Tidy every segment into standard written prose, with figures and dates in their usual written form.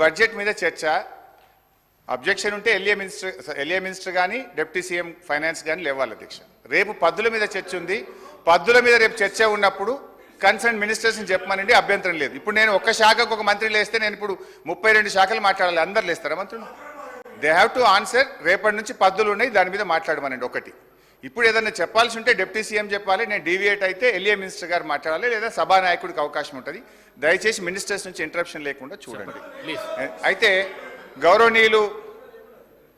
Budget మీద చర్చ objection ఉంటే ఎల్ఏ మినిస్టర్ కానీ డిప్యూటీ సీఎం ఫైనాన్స్ కానీ లేవాలి అధ్యక్ష. రేపు పద్దుల మీద చర్చ ఉంది. పద్దుల మీద రేపు చర్చ ఉన్నప్పుడు కన్సర్న్ మినిస్టర్స్ని చెప్పమనండి, అభ్యంతరం లేదు. ఇప్పుడు నేను ఒక్క శాఖకు ఒక మంత్రి లేస్తే నేను ఇప్పుడు 32 శాఖలు మాట్లాడాలి. అందరు లేస్తారా మంత్రులు? They have to answer. రేపటి నుంచి పద్దులు ఉన్నాయి, దాని మీద మాట్లాడమనండి. ఒకటి ఇప్పుడు ఏదన్నా చెప్పాల్సి ఉంటే డిప్యూటీ సీఎం చెప్పాలి, నేను డీవియేట్ అయితే ఎల్ఏ మినిస్టర్ గారు మాట్లాడాలి, లేదా సభానాయకుడికి అవకాశం ఉంటుంది. దయచేసి మినిస్టర్స్ నుంచి ఇంటరప్షన్ లేకుండా చూడండి. అయితే గౌరవనీయులు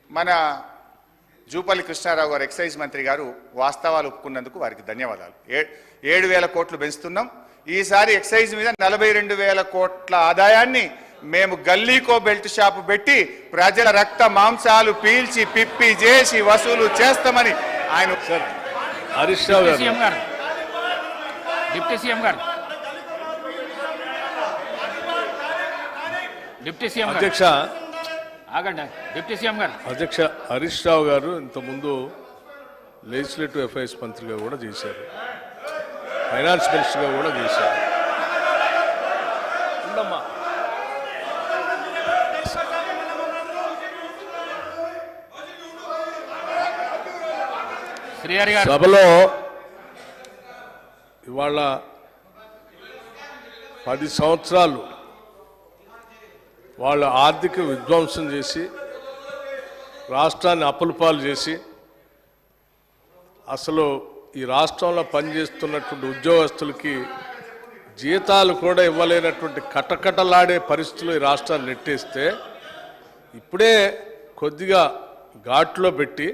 మన జూపల్లి కృష్ణారావు గారు ఎక్సైజ్ మంత్రి గారు వాస్తవాలు ఒప్పుకున్నందుకు వారికి ధన్యవాదాలు. 7,000 కోట్లు పెంచుతున్నాం. ఈసారి ఎక్సైజ్ మీద 42,000 కోట్ల ఆదాయాన్ని మేము గల్లీకో బెల్ట్ షాపు పెట్టి ప్రజల రక్త మాంసాలు పీల్చి పిప్పి చేసి వసూలు చేస్తామని ఆయన హరీష్ రావు గారు డిప్యూటీ సీఎం అధ్యక్ష ఆగండి. డిప్యూటీ సీఎం గారు అధ్యక్ష హరీష్ రావు గారు ఇంతకుముందు లెజిస్లేటివ్ అఫైర్స్ మంత్రిగా కూడా చేశారు, ఫైనాన్స్ మినిస్టర్గా కూడా చేశారు. సభలో ఇవాళ 10 సంవత్సరాలు వాళ్ళ ఆర్థిక విధ్వంసం చేసి రాష్ట్రాన్ని అప్పులపాలు చేసి అసలు ఈ రాష్ట్రంలో పనిచేస్తున్నటువంటి ఉద్యోగస్తులకి జీతాలు కూడా ఇవ్వలేనటువంటి కటకటలాడే పరిస్థితులు ఈ రాష్ట్రాన్ని నెట్టేస్తే ఇప్పుడే కొద్దిగా ఘాట్లో పెట్టి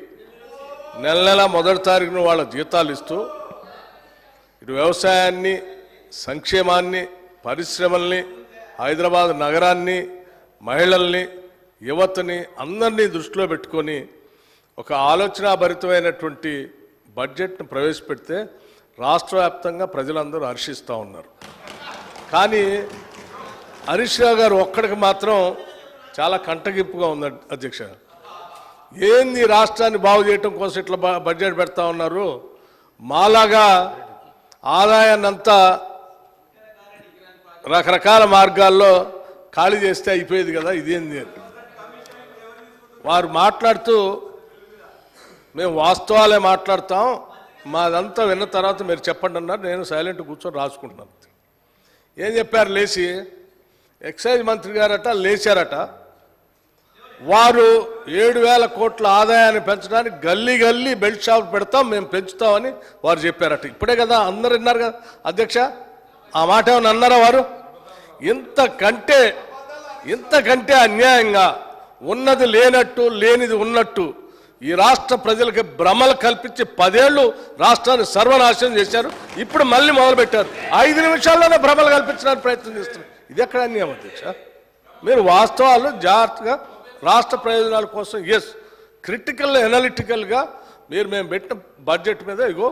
నెల మొదటి తారీఖున వాళ్ళ జీతాలు ఇస్తూ ఇటు వ్యవసాయాన్ని, సంక్షేమాన్ని, పరిశ్రమల్ని, హైదరాబాద్ నగరాన్ని, మహిళల్ని, యువతని అందరినీ దృష్టిలో పెట్టుకొని ఒక ఆలోచనాభరితమైనటువంటి బడ్జెట్ను ప్రవేశపెడితే రాష్ట్ర వ్యాప్తంగా ప్రజలందరూ హర్షిస్తూ ఉన్నారు. కానీ హరీష్ రావు గారు ఒక్కడికి మాత్రం చాలా కంటగింపుగా ఉంది అధ్యక్ష. ఏంది రాష్ట్రాన్ని బాగు చేయటం కోసం ఇట్లా బడ్జెట్ పెడతా ఉన్నారు, మాలాగా ఆదాయాన్నంతా రకరకాల మార్గాల్లో ఖాళీ చేస్తే అయిపోయేది కదా, ఇదేంది అని వారు మాట్లాడుతూ మేము వాస్తవాలే మాట్లాడతాం, మాదంతా విన్న తర్వాత మీరు చెప్పండి అన్నారు. నేను సైలెంట్ కూర్చొని రాసుకుంటున్నాను. ఏం చెప్పారు? లేచి ఎక్సైజ్ మంత్రి గారట లేచారట, వారు 7,000 కోట్ల ఆదాయాన్ని పెంచడానికి గల్లీ బెల్ట్ షాప్ పెడతాం, మేము పెంచుతామని వారు చెప్పారట. ఇప్పుడే కదా అందరు విన్నారు కదా అధ్యక్ష, ఆ మాట ఏమన్నా అన్నారా వారు? ఇంతకంటే అన్యాయంగా ఉన్నది లేనట్టు లేనిది ఉన్నట్టు ఈ రాష్ట్ర ప్రజలకి భ్రమలు కల్పించి 10 ఏళ్ళు రాష్ట్రాన్ని సర్వనాశనం చేశారు. ఇప్పుడు మళ్ళీ మొదలుపెట్టారు. 5 నిమిషాల్లోనే భ్రమలు కల్పించడానికి ప్రయత్నం చేస్తున్నారు. ఇది ఎక్కడ అన్యాయం అధ్యక్ష? మీరు వాస్తవాలు జాగ్రత్తగా రాష్ట్ర ప్రయోజనాల కోసం క్రిటికల్ ఎనాలిటికల్గా మేము పెట్టిన బడ్జెట్ మీద ఇగో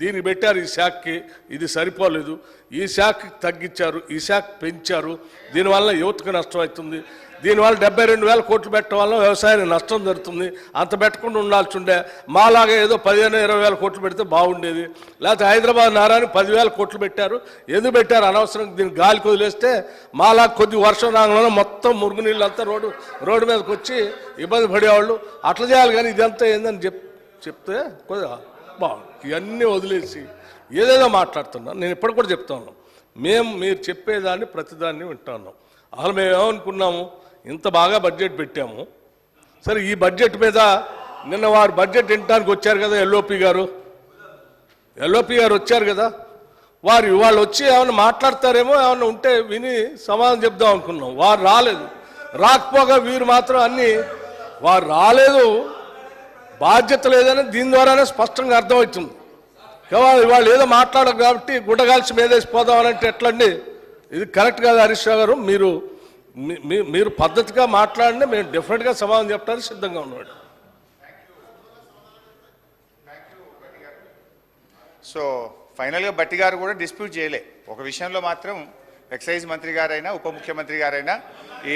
దీనికి పెట్టారు, ఈ శాఖకి ఇది సరిపోలేదు, ఈ శాఖకి తగ్గించారు, ఈ శాఖ పెంచారు, దీనివల్ల యువతకు నష్టం అవుతుంది, దీనివల్ల 72,000 కోట్లు పెట్టడం వల్ల వ్యవసాయానికి నష్టం జరుగుతుంది, అంత పెట్టకుండా ఉండాల్సి ఉండే, మాలాగా ఏదో 15,000-20,000 కోట్లు పెడితే బాగుండేది, లేకపోతే హైదరాబాద్ నగరానికి 10,000 కోట్లు పెట్టారు, ఎందుకు పెట్టారు అనవసరం, దీన్ని గాలికి వదిలేస్తే మాలాగా కొద్ది వర్షం రాగానే మొత్తం మురుగునీళ్ళంతా రోడ్డు మీదకి వచ్చి ఇబ్బంది పడేవాళ్ళు, అట్లా చేయాలి. కానీ ఇదంతా ఏందని చెప్తే కొద్దిగా బాగుంది. ఇవన్నీ వదిలేసి ఏదేదో మాట్లాడుతున్నాం. నేను ఇప్పుడు కూడా చెప్తా ఉన్నాం, మీరు చెప్పేదాన్ని ప్రతిదాన్ని వింటా ఉన్నాం. అసలు మేము ఏమనుకున్నాము, ఇంత బాగా బడ్జెట్ పెట్టాము, సరే ఈ బడ్జెట్ మీద నిన్న వారు బడ్జెట్ వినడానికి వచ్చారు కదా, ఎల్ఓపి గారు వచ్చారు కదా, వాళ్ళు వచ్చి ఏమైనా మాట్లాడతారేమో, ఏమైనా ఉంటే విని సమాధానం చెప్దాం అనుకున్నాం. వారు రాలేదు. రాకపోగా వీరు మాత్రం వారు రాలేదు, బాధ్యత లేదని దీని ద్వారానే స్పష్టంగా అర్థమవుతుంది. ఇవాళ ఏదో మాట్లాడరు కాబట్టి గుడ్డగాల్చి మీదేసిపోదామనంటే ఎట్లండి? ఇది కరెక్ట్ కాదు హరీష్ రావు గారు. మీరు పద్ధతిగా మాట్లాడితే మేము డెఫినెట్గా సమాధానం చెప్పడానికి సిద్ధంగా ఉన్నాడు. సో ఫైనల్గా బట్టి గారు కూడా డిస్ప్యూట్ చేయలే. ఒక విషయంలో మాత్రం ఎక్సైజ్ మంత్రి గారైనా ఉప ముఖ్యమంత్రి గారైనా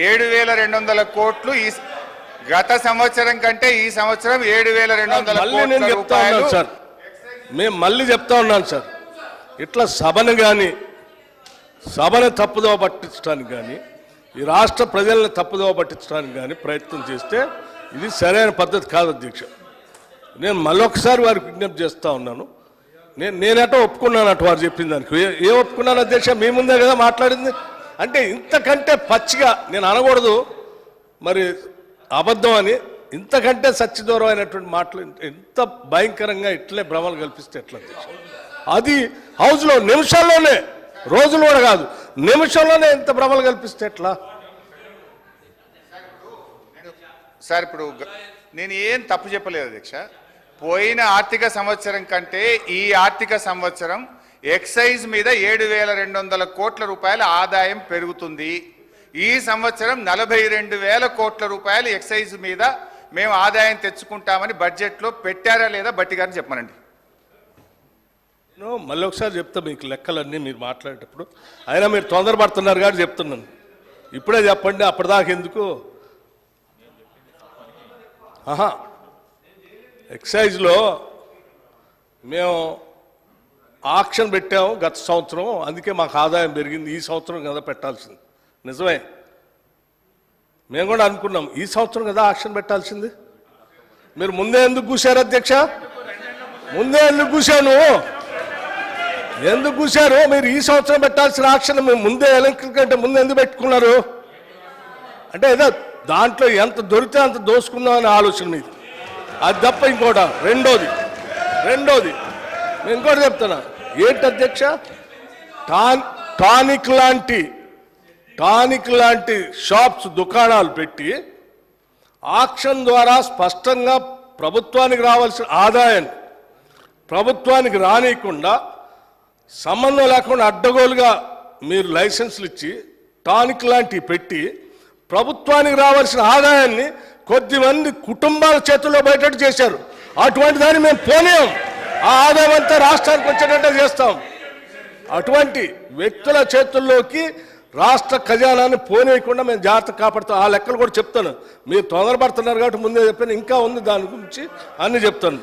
7,200 కోట్లు ఈ గత సంవత్సరం కంటే ఈ సంవత్సరం 7,200 కోట్ల రూపాయలు. సార్ మేము మళ్ళీ చెప్తా ఉన్నాను సార్, ఇట్లా సభను తప్పుదో పట్టించడానికి కానీ ఈ రాష్ట్ర ప్రజల్ని తప్పుదోవ పట్టించడానికి కానీ ప్రయత్నం చేస్తే ఇది సరైన పద్ధతి కాదు అధ్యక్ష. నేను మళ్ళొకసారి వారికి విజ్ఞప్తి చేస్తూ ఉన్నాను. నేనటో ఒప్పుకున్నాను అటు వారు చెప్పిన దానికి. ఏ ఒప్పుకున్నాను అధ్యక్ష? మీ ముందే కదా మాట్లాడింది. అంటే ఇంతకంటే పచ్చిగా నేను అనకూడదు మరి అబద్ధం అని, ఇంతకంటే సత్యదూరమైనటువంటి మాటలు ఎంత భయంకరంగా ఇట్లే భ్రమలు కల్పిస్తే ఎట్లా అధ్యక్ష? అది హౌస్లో నిమిషాల్లోనే, రోజులు కూడా కాదు, నిమిషంలోనే ఎంత భ్రమలు కల్పిస్తే ఎట్లా? సార్ ఇప్పుడు నేను ఏం తప్పు చెప్పలేదు అధ్యక్ష. పోయిన ఆర్థిక సంవత్సరం కంటే ఈ ఆర్థిక సంవత్సరం ఎక్సైజ్ మీద 7,200 కోట్ల రూపాయల ఆదాయం పెరుగుతుంది. ఈ సంవత్సరం 42,000 కోట్ల రూపాయలు ఎక్సైజ్ మీద మేము ఆదాయం తెచ్చుకుంటామని బడ్జెట్లో పెట్టారా లేదా బట్టి గారిని చెప్పమనండి. మళ్ళీ ఒకసారి చెప్తా మీకు లెక్కలన్నీ మీరు మాట్లాడేటప్పుడు. అయినా మీరు తొందరపడుతున్నారు కాబట్టి చెప్తున్నాను. ఇప్పుడే చెప్పండి, అప్పటిదాకా ఎందుకు? ఎక్సైజ్లో మేము ఆక్షన్ పెట్టాము గత సంవత్సరం, అందుకే మాకు ఆదాయం పెరిగింది. ఈ సంవత్సరం కదా పెట్టాల్సింది, నిజమే. మేము కూడా అనుకున్నాం ఈ సంవత్సరం కదా ఆక్షన్ పెట్టాల్సింది. మీరు ముందే ఎందుకు కూశారు అధ్యక్ష? ముందే ఎందుకు కూశాను? ఎందుకు కూశారు? మీరు ఈ సంవత్సరం పెట్టాల్సిన ఆక్షన్ మేము ముందే ఎలక్ట్రిక్ కంటే ముందు ఎందుకు పెట్టుకున్నారు? అంటే ఏదో దాంట్లో ఎంత దొరికితే అంత దోసుకుందామనే ఆలోచన మీది, అది తప్ప ఇంకోట. రెండోది నేను ఇంకోటి చెప్తున్నా. ఏంటి అధ్యక్ష? టానిక్ లాంటి షాప్స్, దుకాణాలు పెట్టి ఆక్షన్ ద్వారా స్పష్టంగా ప్రభుత్వానికి రావాల్సిన ఆదాయాన్ని ప్రభుత్వానికి రానియకుండా, సంబంధం లేకుండా అడ్డగోలుగా మీరు లైసెన్సులు ఇచ్చి టానిక్ లాంటివి పెట్టి ప్రభుత్వానికి రావాల్సిన ఆదాయాన్ని కొద్దిమంది కుటుంబాల చేతుల్లో బయటట్టు చేశారు. అటువంటి దాన్ని మేము పోనీయం. ఆ ఆదాయం అంతా రాష్ట్రానికి వచ్చేటట్టే చేస్తాం. అటువంటి వ్యక్తుల చేతుల్లోకి రాష్ట్ర ఖజానాన్ని పోనీయకుండా మేము జాగ్రత్త కాపాడుతాం. ఆ లెక్కలు కూడా చెప్తాను. మీరు తొందరపడుతున్నారు కాబట్టి ముందే చెప్పాను, ఇంకా ఉంది దాని గురించి అన్ని చెప్తాను.